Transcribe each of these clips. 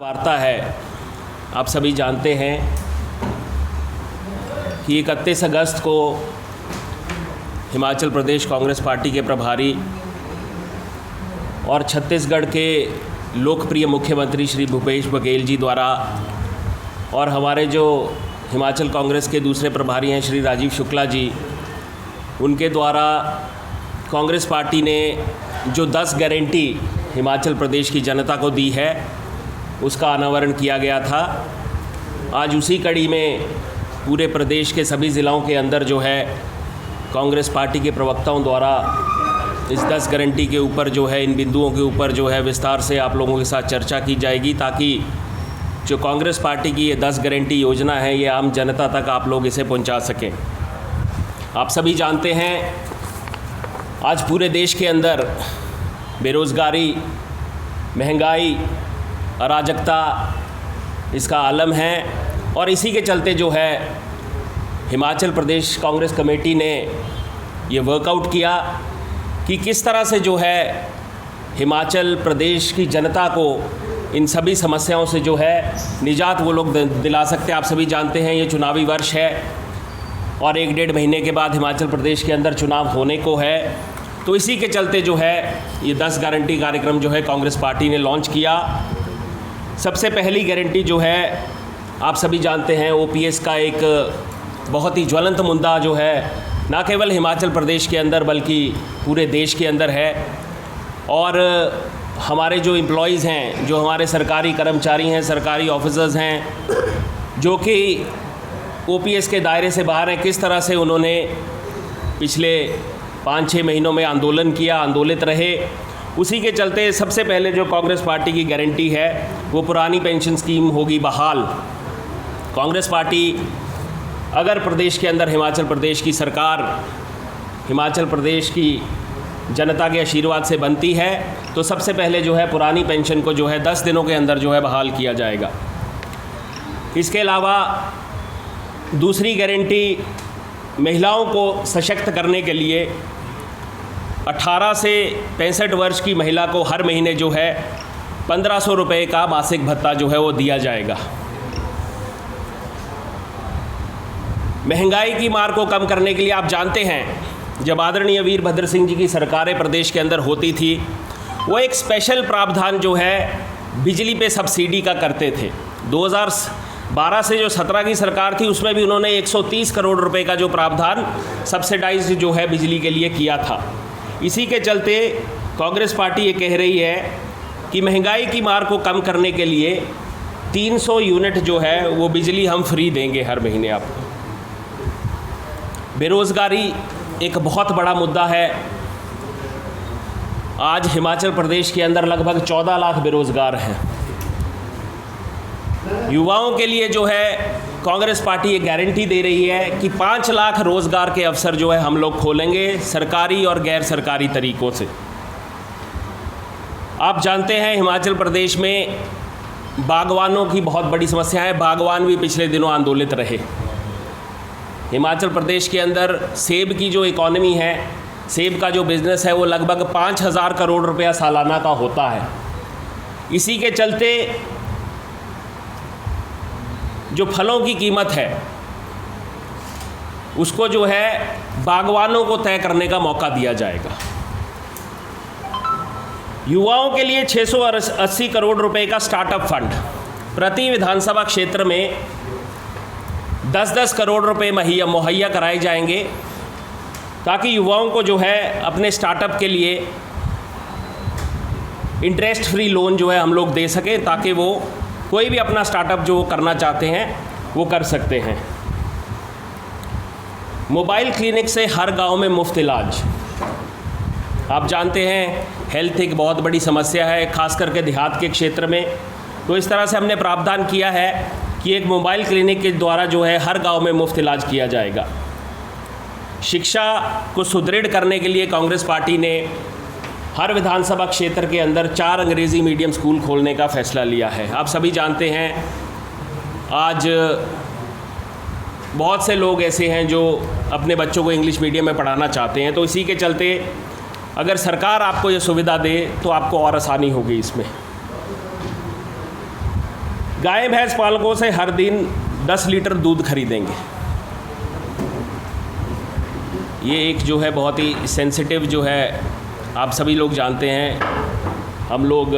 वार्ता है। आप सभी जानते हैं कि 31 अगस्त को हिमाचल प्रदेश कांग्रेस पार्टी के प्रभारी और छत्तीसगढ़ के लोकप्रिय मुख्यमंत्री श्री भूपेश बघेल जी द्वारा और हमारे जो हिमाचल कांग्रेस के दूसरे प्रभारी हैं श्री राजीव शुक्ला जी, उनके द्वारा कांग्रेस पार्टी ने जो 10 गारंटी हिमाचल प्रदेश की जनता को दी है उसका अनावरण किया गया था। आज उसी कड़ी में पूरे प्रदेश के सभी ज़िलों के अंदर जो है कांग्रेस पार्टी के प्रवक्ताओं द्वारा इस 10 गारंटी के ऊपर जो है, इन बिंदुओं के ऊपर जो है विस्तार से आप लोगों के साथ चर्चा की जाएगी, ताकि जो कांग्रेस पार्टी की ये 10 गारंटी योजना है ये आम जनता तक आप लोग इसे पहुंचा सकें। आप सभी जानते हैं आज पूरे देश के अंदर बेरोज़गारी, महंगाई, अराजकता इसका आलम है और इसी के चलते जो है हिमाचल प्रदेश कांग्रेस कमेटी ने ये वर्कआउट किया कि किस तरह से जो है हिमाचल प्रदेश की जनता को इन सभी समस्याओं से जो है निजात वो लोग दिला सकते हैं। आप सभी जानते हैं ये चुनावी वर्ष है और 1-1.5 महीने के बाद हिमाचल प्रदेश के अंदर चुनाव होने को है, तो इसी के चलते जो है ये 10 गारंटी कार्यक्रम जो है कांग्रेस पार्टी ने लॉन्च किया। सबसे पहली गारंटी जो है आप सभी जानते हैं ओपीएस का एक बहुत ही ज्वलंत मुद्दा जो है ना केवल हिमाचल प्रदेश के अंदर बल्कि पूरे देश के अंदर है। और हमारे जो एम्प्लॉइज़ हैं, जो हमारे सरकारी कर्मचारी हैं, सरकारी ऑफिसर्स हैं जो कि ओपीएस के दायरे से बाहर हैं, किस तरह से उन्होंने पिछले 5-6 महीनों में आंदोलन किया, आंदोलित रहे, उसी के चलते सबसे पहले जो कांग्रेस पार्टी की गारंटी है वो पुरानी पेंशन स्कीम होगी बहाल। कांग्रेस पार्टी अगर प्रदेश के अंदर हिमाचल प्रदेश की सरकार हिमाचल प्रदेश की जनता के आशीर्वाद से बनती है तो सबसे पहले जो है पुरानी पेंशन को जो है 10 दिनों के अंदर जो है बहाल किया जाएगा। इसके अलावा दूसरी गारंटी महिलाओं को सशक्त करने के लिए 18 से 65 वर्ष की महिला को हर महीने जो है 1500 रुपये का मासिक भत्ता जो है वो दिया जाएगा। महंगाई की मार को कम करने के लिए आप जानते हैं जब आदरणीय वीरभद्र सिंह जी की सरकारें प्रदेश के अंदर होती थी वो एक स्पेशल प्रावधान जो है बिजली पे सब्सिडी का करते थे। 2012 से जो 17 की सरकार थी उसमें भी उन्होंने 130 करोड़ रुपए का जो प्रावधान सब्सिडाइज जो है बिजली के लिए किया था। इसी के चलते कांग्रेस पार्टी ये कह रही है कि महंगाई की मार को कम करने के लिए 300 यूनिट जो है वो बिजली हम फ्री देंगे हर महीने आपको। बेरोज़गारी एक बहुत बड़ा मुद्दा है। आज हिमाचल प्रदेश के अंदर लगभग 14 लाख बेरोज़गार हैं। युवाओं के लिए जो है कांग्रेस पार्टी ये गारंटी दे रही है कि 5 लाख रोज़गार के अवसर जो है हम लोग खोलेंगे सरकारी और गैर सरकारी तरीक़ों से। आप जानते हैं हिमाचल प्रदेश में बागवानों की बहुत बड़ी समस्या है। बागवान भी पिछले दिनों आंदोलित रहे। हिमाचल प्रदेश के अंदर सेब की जो इकॉनमी है, सेब का जो बिज़नेस है वो लगभग 5000 करोड़ रुपया सालाना का होता है। इसी के चलते जो फलों की कीमत है उसको जो है बागवानों को तय करने का मौका दिया जाएगा। युवाओं के लिए 680 करोड़ रुपए का स्टार्टअप फंड प्रति विधानसभा क्षेत्र में 10-10 करोड़ रुपए मुहैया कराए जाएंगे ताकि युवाओं को जो है अपने स्टार्टअप के लिए इंटरेस्ट फ्री लोन जो है हम लोग दे सकें, ताकि वो कोई भी अपना स्टार्टअप जो करना चाहते हैं वो कर सकते हैं। मोबाइल क्लिनिक से हर गांव में मुफ्त इलाज। आप जानते हैं हेल्थ एक बहुत बड़ी समस्या है, खास करके देहात के क्षेत्र में। तो इस तरह से हमने प्रावधान किया है कि एक मोबाइल क्लिनिक के द्वारा जो है हर गांव में मुफ्त इलाज किया जाएगा। शिक्षा को सुदृढ़ करने के लिए कांग्रेस पार्टी ने हर विधानसभा क्षेत्र के अंदर 4 अंग्रेज़ी मीडियम स्कूल खोलने का फैसला लिया है। आप सभी जानते हैं आज बहुत से लोग ऐसे हैं जो अपने बच्चों को इंग्लिश मीडियम में पढ़ाना चाहते हैं, तो इसी के चलते अगर सरकार आपको ये सुविधा दे तो आपको और आसानी होगी इसमें। गाय भैंस पालकों से हर दिन 10 लीटर दूध खरीदेंगे। ये एक जो है बहुत ही सेंसिटिव जो है, आप सभी लोग जानते हैं, हम लोग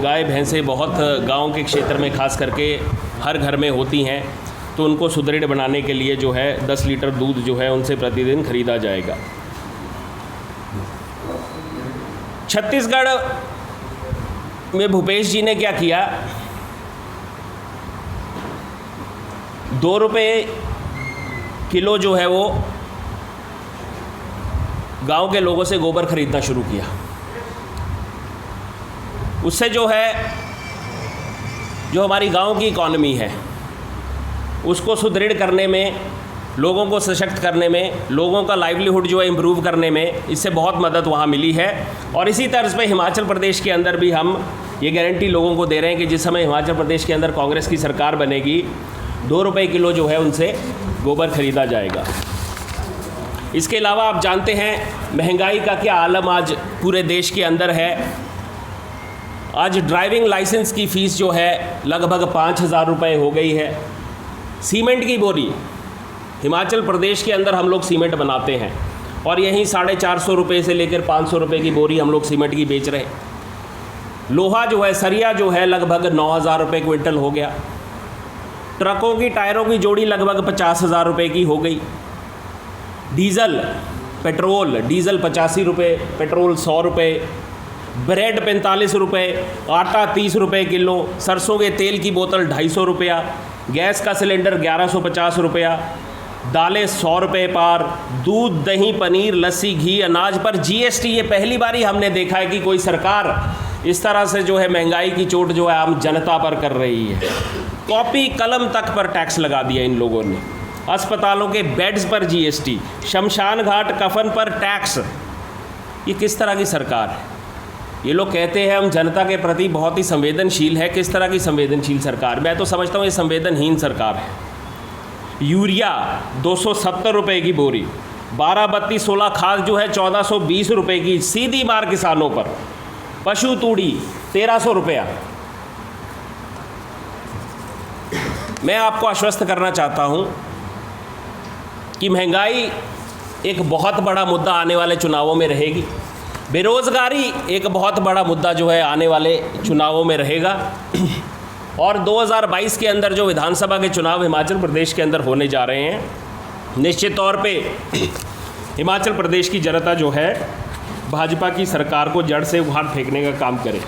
गाय भैंसें बहुत गांव के क्षेत्र में खास करके हर घर में होती हैं, तो उनको सुदृढ़ बनाने के लिए जो है 10 लीटर दूध जो है उनसे प्रतिदिन खरीदा जाएगा। छत्तीसगढ़ में भूपेश जी ने क्या किया, 2 रुपये किलो जो है वो गांव के लोगों से गोबर खरीदना शुरू किया। उससे जो है जो हमारी गांव की इकॉनमी है उसको सुदृढ़ करने में, लोगों को सशक्त करने में, लोगों का लाइवलीहुड जो है इम्प्रूव करने में इससे बहुत मदद वहाँ मिली है। और इसी तर्ज पे हिमाचल प्रदेश के अंदर भी हम ये गारंटी लोगों को दे रहे हैं कि जिस समय हिमाचल प्रदेश के अंदर कांग्रेस की सरकार बनेगी, 2 रुपये किलो जो है उनसे गोबर खरीदा जाएगा। इसके अलावा आप जानते हैं महंगाई का क्या आलम आज पूरे देश के अंदर है। आज ड्राइविंग लाइसेंस की फ़ीस जो है लगभग 5,000 रुपये हो गई है। सीमेंट की बोरी, हिमाचल प्रदेश के अंदर हम लोग सीमेंट बनाते हैं और यहीं 450 रुपये से लेकर 500 रुपये की बोरी हम लोग सीमेंट की बेच रहे हैं। लोहा जो है, सरिया जो है लगभग 9,000 रुपये क्विंटल हो गया। ट्रकों की टायरों की जोड़ी लगभग 50,000 रुपये की हो गई। डीज़ल, पेट्रोल, डीज़ल 85 रुपये, पेट्रोल 100 रुपये, ब्रेड 45 रुपये, आटा 30 रुपये किलो, सरसों के तेल की बोतल 250 रुपया, गैस का सिलेंडर 1150 रुपया, दालें 100 रुपये पार, दूध, दही, पनीर, लस्सी, घी, अनाज पर जीएसटी। ये पहली बार ही हमने देखा है कि कोई सरकार इस तरह से जो है महंगाई की चोट जो है आम जनता पर कर रही है। कॉपी कलम तक पर टैक्स लगा दिया इन लोगों ने। अस्पतालों के बेड्स पर जीएसटी, शमशान घाट कफन पर टैक्स। ये किस तरह की सरकार है? ये लोग कहते हैं हम जनता के प्रति बहुत ही संवेदनशील है। किस तरह की संवेदनशील सरकार? मैं तो समझता हूँ ये संवेदनहीन सरकार है। यूरिया 270 रुपये की बोरी, 12-32-16 खाद जो है 1420 रुपये की सीधी मार किसानों पर। पशु तूड़ी 1300 रुपया। मैं आपको आश्वस्त करना चाहता हूँ कि महंगाई एक बहुत बड़ा मुद्दा आने वाले चुनावों में रहेगी। बेरोज़गारी एक बहुत बड़ा मुद्दा जो है आने वाले चुनावों में रहेगा। और 2022 के अंदर जो विधानसभा के चुनाव हिमाचल प्रदेश के अंदर होने जा रहे हैं, निश्चित तौर पे हिमाचल प्रदेश की जनता जो है भाजपा की सरकार को जड़ से उखाड़ फेंकने का काम करे।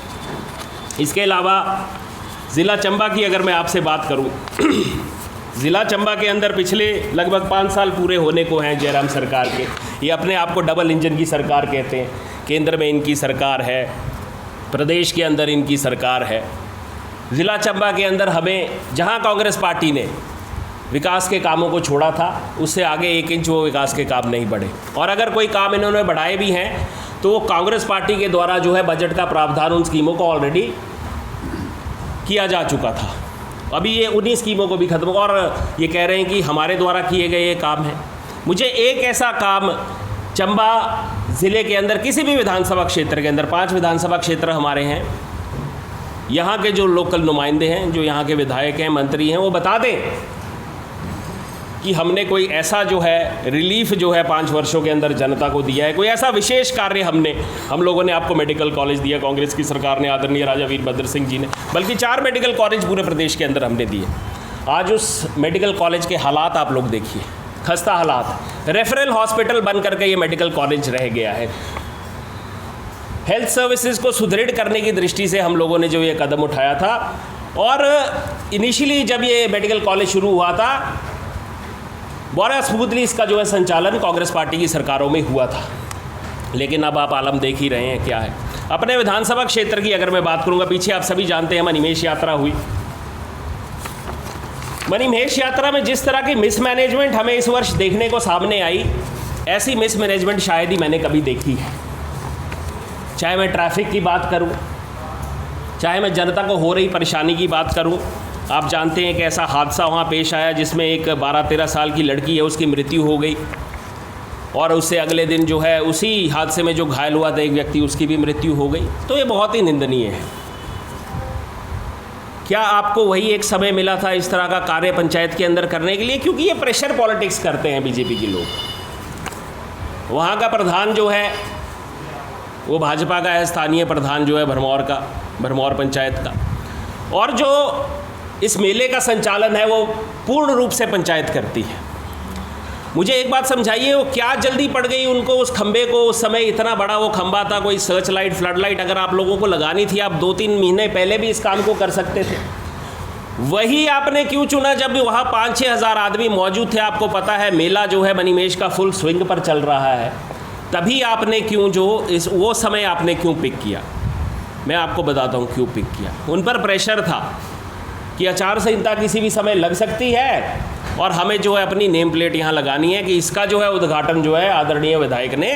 इसके अलावा ज़िला चंबा की अगर मैं आपसे बात करूं, ज़िला चंबा के अंदर पिछले लगभग 5 साल पूरे होने को हैं जयराम सरकार के। ये अपने आप को डबल इंजन की सरकार कहते हैं। केंद्र में इनकी सरकार है, प्रदेश के अंदर इनकी सरकार है। ज़िला चंबा के अंदर हमें, जहां कांग्रेस पार्टी ने विकास के कामों को छोड़ा था, उससे आगे 1 इंच वो विकास के काम नहीं बढ़े। और अगर कोई काम इन्होंने बढ़ाए भी हैं तो वो कांग्रेस पार्टी के द्वारा जो है बजट का प्रावधान उन स्कीमों को ऑलरेडी किया जा चुका था। अभी ये उन्हीं स्कीमों को भी खत्म, और ये कह रहे हैं कि हमारे द्वारा किए गए ये काम है। मुझे एक ऐसा काम चंबा ज़िले के अंदर किसी भी विधानसभा क्षेत्र के अंदर, 5 विधानसभा क्षेत्र हमारे हैं, यहाँ के जो लोकल नुमाइंदे हैं, जो यहाँ के विधायक हैं, मंत्री हैं, वो बता दें कि हमने कोई ऐसा जो है रिलीफ जो है 5 वर्षों के अंदर जनता को दिया है, कोई ऐसा विशेष कार्य हम लोगों ने आपको मेडिकल कॉलेज दिया, कांग्रेस की सरकार ने, आदरणीय राजा वीरभद्र सिंह जी ने, बल्कि 4 मेडिकल कॉलेज पूरे प्रदेश के अंदर हमने दिए। आज उस मेडिकल कॉलेज के हालात आप लोग देखिए, खस्ता हालात। रेफरल हॉस्पिटल बन करके ये मेडिकल कॉलेज रह गया है। हेल्थ सर्विसेज को सुदृढ़ करने की दृष्टि से हम लोगों ने जो ये कदम उठाया था, और इनिशियली जब ये मेडिकल कॉलेज शुरू हुआ था, बड़ा स्मूथली इसका जो है संचालन कांग्रेस पार्टी की सरकारों में हुआ था। लेकिन अब आप आलम देख ही रहे हैं क्या है। अपने विधानसभा क्षेत्र की अगर मैं बात करूंगा, पीछे आप सभी जानते हैं मणिमहेश यात्रा हुई। मणिमहेश यात्रा में जिस तरह की मिसमैनेजमेंट हमें इस वर्ष देखने को सामने आई, ऐसी मिसमैनेजमेंट शायद ही मैंने कभी देखी है। चाहे मैं ट्रैफिक की बात करूं, चाहे मैं जनता को हो रही परेशानी की बात करूं। आप जानते हैं कि ऐसा हादसा वहाँ पेश आया जिसमें एक 12-13 साल की लड़की है, उसकी मृत्यु हो गई, और उससे अगले दिन जो है उसी हादसे में जो घायल हुआ था एक व्यक्ति, उसकी भी मृत्यु हो गई। तो ये बहुत ही निंदनीय है। क्या आपको वही एक समय मिला था इस तरह का कार्य पंचायत के अंदर करने के लिए? क्योंकि ये प्रेशर पॉलिटिक्स करते हैं बीजेपी के लोग। वहाँ का प्रधान जो है वो भाजपा का है, स्थानीय प्रधान जो है भरमौर पंचायत का, और जो इस मेले का संचालन है वो पूर्ण रूप से पंचायत करती है। मुझे एक बात समझाइए, वो क्या जल्दी पड़ गई उनको उस खंबे को? उस समय इतना बड़ा वो खंबा था, कोई सर्च लाइट, फ्लड लाइट अगर आप लोगों को लगानी थी, आप 2-3 महीने पहले भी इस काम को कर सकते थे। वही आपने क्यों चुना जब वहाँ 5-6 हज़ार आदमी मौजूद थे? आपको पता है मेला जो है मणिमहेश का फुल स्विंग पर चल रहा है, तभी आपने क्यों वो समय आपने क्यों पिक किया? मैं आपको बताता हूँ क्यों पिक किया। उन पर प्रेशर था कि आचार संहिता किसी भी समय लग सकती है और हमें जो है अपनी नेम प्लेट यहाँ लगानी है कि इसका जो है उद्घाटन जो है आदरणीय विधायक ने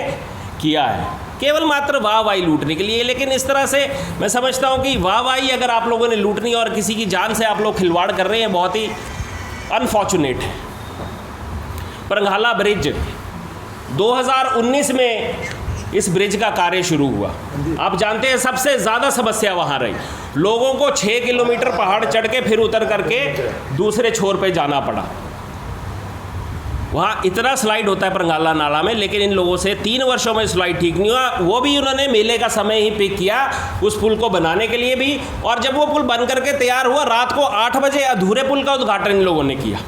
किया है, केवल मात्र वाहवाही लूटने के लिए। लेकिन इस तरह से मैं समझता हूँ कि वाहवाही अगर आप लोगों ने लूटनी और किसी की जान से आप लोग खिलवाड़ कर रहे हैं, बहुत ही अनफॉर्चुनेट है। परंघाला ब्रिज 2019 में इस ब्रिज का कार्य शुरू हुआ। आप जानते हैं सबसे ज़्यादा समस्या वहाँ रही, लोगों को 6 किलोमीटर पहाड़ चढ़ के फिर उतर करके दूसरे छोर पे जाना पड़ा। वहाँ इतना स्लाइड होता है परंगाला नाला में, लेकिन इन लोगों से 3 वर्षों में स्लाइड ठीक नहीं हुआ। वो भी उन्होंने मेले का समय ही पिक किया उस पुल को बनाने के लिए भी, और जब वो पुल बन करके तैयार हुआ रात को 8 बजे अधूरे पुल का उद्घाटन इन लोगों ने किया।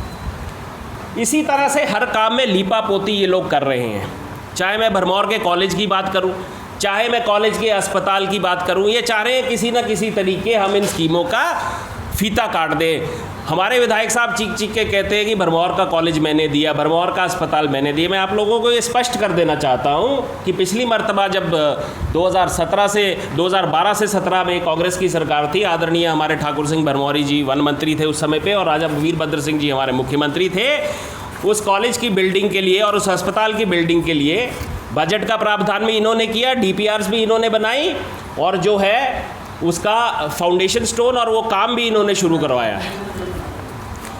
इसी तरह से हर काम में लीपा पोती ये लोग कर रहे हैं। चाहे मैं भरमौर के कॉलेज की बात करूं, चाहे मैं कॉलेज के अस्पताल की बात करूं, ये चाह रहे हैं किसी न किसी तरीके हम इन स्कीमों का फीता काट दें। हमारे विधायक साहब चीख चीख के कहते हैं कि भरमौर का कॉलेज मैंने दिया, भरमौर का अस्पताल मैंने दिया। मैं आप लोगों को ये स्पष्ट कर देना चाहता हूँ कि पिछली मर्तबा जब 2012 से 17 में कांग्रेस की सरकार थी, आदरणीय हमारे ठाकुर सिंह भरमौरी जी वन मंत्री थे उस समय पे, और राजा वीरभद्र सिंह जी हमारे मुख्यमंत्री थे। उस कॉलेज की बिल्डिंग के लिए और उस अस्पताल की बिल्डिंग के लिए बजट का प्रावधान भी इन्होंने किया, DPRs भी इन्होंने बनाई, और जो है उसका फाउंडेशन स्टोन और वो काम भी इन्होंने शुरू करवाया है।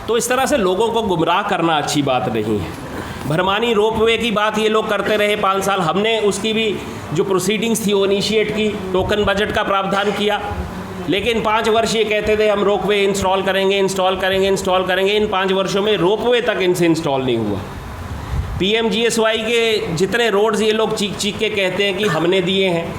तो इस तरह से लोगों को गुमराह करना अच्छी बात नहीं है। भरमानी रोपवे की बात ये लोग करते रहे 5 साल, हमने उसकी भी जो प्रोसीडिंग्स थी वो इनिशिएट की, टोकन बजट का प्रावधान किया, लेकिन 5 वर्ष ये कहते थे हम रोपवे इंस्टॉल करेंगे। इन 5 वर्षों में रोपवे तक इनसे इंस्टॉल नहीं हुआ। PMGSY के जितने रोड्स ये लोग चीख चीख के कहते हैं कि हमने दिए हैं,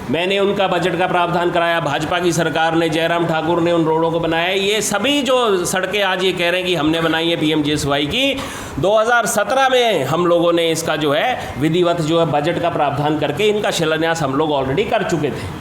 मैंने उनका बजट का प्रावधान कराया, भाजपा की सरकार ने, जयराम ठाकुर ने उन रोडों को बनाया। ये सभी जो सड़कें आज ये कह रहे हैं कि हमने बनाई है PMGSY की, 2017 में हम लोगों ने इसका जो है विधिवत जो है बजट का प्रावधान करके इनका शिलान्यास हम लोग ऑलरेडी कर चुके थे।